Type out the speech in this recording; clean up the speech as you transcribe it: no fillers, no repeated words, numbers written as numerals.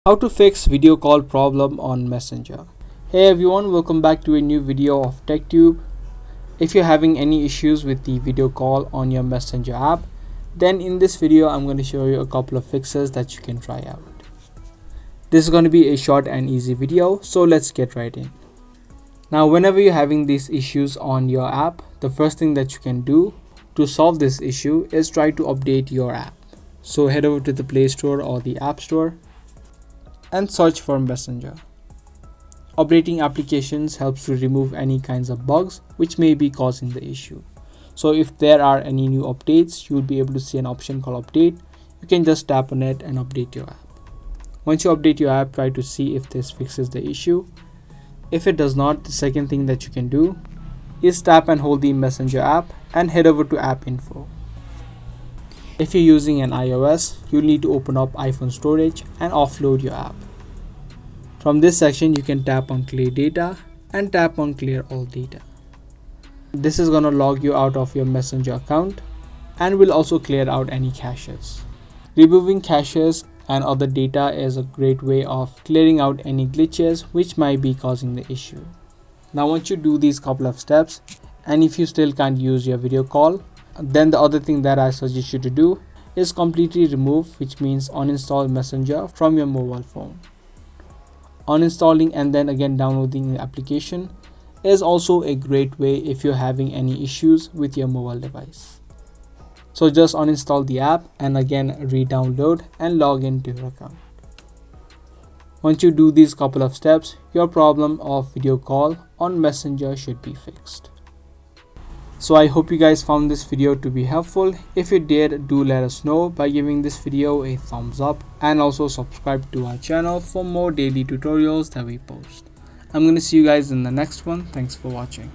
How to fix video call problem on Messenger. Hey everyone, welcome back to a new video of TechTube. If you're having any issues with the video call on your Messenger app, then in this video I'm going to show you a couple of fixes that you can try out. This is going to be a short and easy video, so let's get right in. Now whenever you're having these issues on your app, the first thing that you can do to solve this issue is try to update your app. So head over to the Play Store or the App Store and search for Messenger. Updating applications helps to remove any kinds of bugs which may be causing the issue. So if there are any new updates, you will be able to see an option called update. You can just tap on it and update your app. Once you update your app, try to see if this fixes the issue. If it does not, the second thing that you can do is tap and hold the Messenger app and head over to app info. If you're using an iOS, you'll need to open up iPhone storage and offload your app. From this section, you can tap on clear data and tap on clear all data. This is gonna log you out of your Messenger account and will also clear out any caches. Removing caches and other data is a great way of clearing out any glitches which might be causing the issue. Now once you do these couple of steps, and if you still can't use your video call, then the other thing that I suggest you to do is completely remove, which means uninstall Messenger from your mobile phone. Uninstalling and then again downloading the application is also a great way if you're having any issues with your mobile device. So just uninstall the app and again re-download and log into your account. Once you do these couple of steps, your problem of video call on Messenger should be fixed. So I hope you guys found this video to be helpful. If you did, do let us know by giving this video a thumbs up and also subscribe to our channel for more daily tutorials that we post. I'm going to see you guys in the next one. Thanks for watching.